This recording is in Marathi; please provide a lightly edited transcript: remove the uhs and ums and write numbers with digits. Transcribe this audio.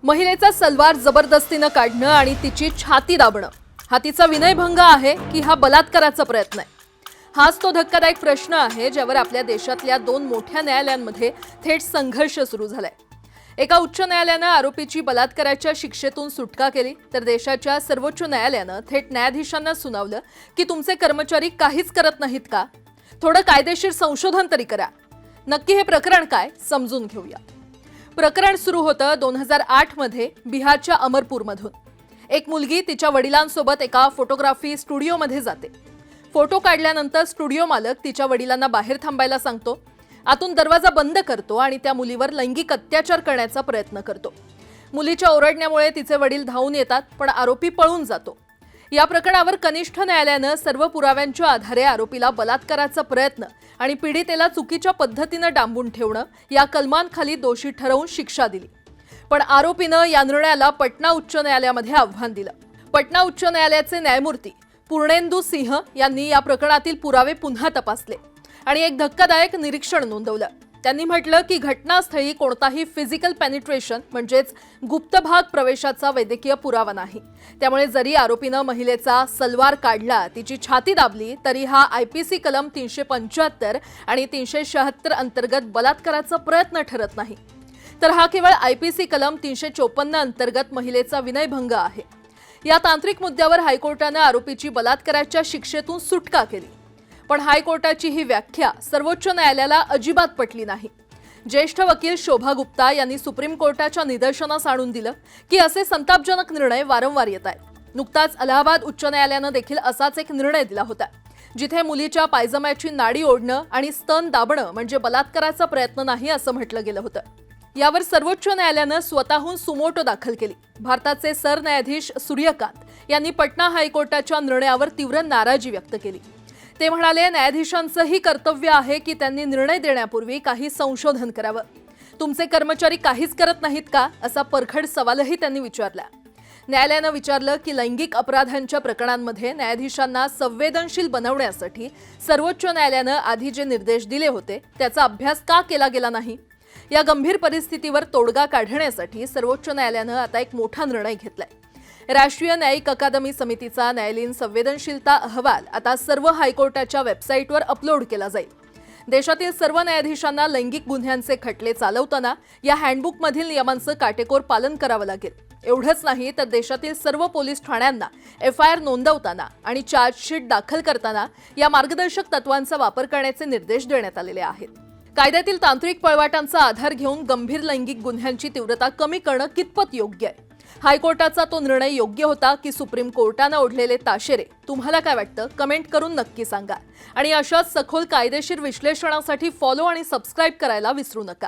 महिलेचा सलवार जबरदस्तीने काढणं आणि तिची छाती दाबणं हा तिचा विनयभंग आहे की हा बलात्काराचा प्रयत्न आहे? हाच तो धक्कादायक प्रश्न आहे ज्यावर आपल्या देशातल्या दोन मोठ्या न्यायालयांमध्ये थेट संघर्ष सुरू झालाय। एका उच्च न्यायालयानं आरोपीची बलात्काराच्या शिक्षेतून सुटका केली, तर देशाच्या सर्वोच्च न्यायालयानं थेट न्यायाधीशांना सुनावलं की तुमचे कर्मचारी काहीच करत नाहीत का? थोडं कायदेशीर संशोधन तरी करा। नक्की हे प्रकरण काय समजून घेऊया। प्रकरण सुरू होतं 2008 मध्ये बिहारच्या अमरपूरमधून। एक मुलगी तिच्या वडिलांसोबत एका फोटोग्राफी स्टुडिओमध्ये जाते। फोटो काढल्यानंतर स्टुडिओ मालक तिच्या वडिलांना बाहेर थांबायला सांगतो, आतून दरवाजा बंद करतो आणि त्या मुलीवर लैंगिक अत्याचार करण्याचा प्रयत्न करतो। मुलीच्या ओरडण्यामुळे तिचे वडील धावून येतात, पण आरोपी पळून जातो। या प्रकरणावर कनिष्ठ न्यायालयानं सर्व पुराव्यांच्या आधारे आरोपीला बलात्काराचा प्रयत्न आणि पीडितेला चुकीच्या पद्धतीने डांबून ठेवणं या कलमांखाली दोषी ठरवून शिक्षा दिली। पण आरोपीनं या निर्णयाला पटना उच्च न्यायालयामध्ये आव्हान दिलं। पटना उच्च न्यायालयाचे न्यायमूर्ती पूर्णेंदु सिंह यांनी या प्रकरणातील पुरावे पुन्हा तपासले आणि एक धक्कादायक निरीक्षण नोंदवलं। त्यांनी म्हटलं की घटनास्थळी कोणताही फिजिकल पेनिट्रेशन म्हणजेच गुप्त भाग प्रवेशाचा वैद्यकीय पुरावा नाही। त्यामुळे जरी आरोपीनं महिलेचा सलवार काढला, तिची छाती दाबली, तरी हा आयपीसी कलम 375 आणि 376 अंतर्गत बलात्काराचा प्रयत्न ठरत नाही, तर हा केवळ आयपीसी कलम 354 अंतर्गत महिलेचा विनयभंग आहे। या तांत्रिक मुद्द्यावर हायकोर्टानं आरोपीची बलात्काराच्या शिक्षेतून सुटका केली, पण हायकोर्टाची ही व्याख्या सर्वोच्च न्यायालयाला अजिबात पटली नाही। ज्येष्ठ वकील शोभा गुप्ता यांनी सुप्रीम कोर्टाच्या निदर्शनास आणून दिलं की असे संतापजनक निर्णय वारंवार येत आहेत। नुकताच अलाहाबाद उच्च न्यायालयानं देखील असाच एक निर्णय दिला होता, जिथे मुलीच्या पायजम्याची नाडी ओढणं आणि स्तन दाबणं म्हणजे बलात्काराचा प्रयत्न नाही असं म्हटलं गेलं होतं। यावर सर्वोच्च न्यायालयानं स्वतःहून सुमोटो दाखल केली। भारताचे सरन्यायाधीश सूर्यकांत यांनी पटना हायकोर्टाच्या निर्णयावर तीव्र नाराजी व्यक्त केली। ते म्हणाले, न्यायाधीशांचंही कर्तव्य आहे की त्यांनी निर्णय देण्यापूर्वी काही संशोधन करावं। तुमचे कर्मचारी काहीच करत नाहीत का, असा परखड सवालही त्यांनी विचारला। न्यायालयानं विचारलं की लैंगिक अपराधांच्या प्रकरणांमध्ये न्यायाधीशांना संवेदनशील बनवण्यासाठी सर्वोच्च न्यायालयानं आधी जे निर्देश दिले होते त्याचा अभ्यास का केला गेला नाही? या गंभीर परिस्थितीवर तोडगा काढण्यासाठी सर्वोच्च न्यायालयानं आता एक मोठा निर्णय घेतलाय। राष्ट्रीय न्यायिक अकादमी समितीचा न्यायालयीन संवेदनशीलता अहवाल आता सर्व हायकोर्टाच्या वेबसाईटवर अपलोड केला जाईल। देशातील सर्व न्यायाधीशांना लैंगिक गुन्ह्यांचे खटले चालवताना या हँडबुकमधील नियमांचं काटेकोर पालन करावं लागेल। एवढंच नाही तर देशातील सर्व पोलीस ठाण्यांना एफआयआर नोंदवताना आणि चार्जशीट दाखल करताना या मार्गदर्शक तत्वांचा वापर करण्याचे निर्देश देण्यात आलेले आहेत। कायद्यातील तांत्रिक पळवाटांचा आधार घेऊन गंभीर लैंगिक गुन्ह्यांची तीव्रता कमी करणं कितपत योग्य आहे? हायकोर्टाचा तो निर्णय योग्य होता की सुप्रीम कोर्टानं ओढलेले ताशेरे? तुम्हाला काय वाटतं? कमेंट करून नक्की सांगा आणि अशाच सखोल कायदेशीर विश्लेषणासाठी फॉलो आणि सबस्क्राईब करायला विसरू नका।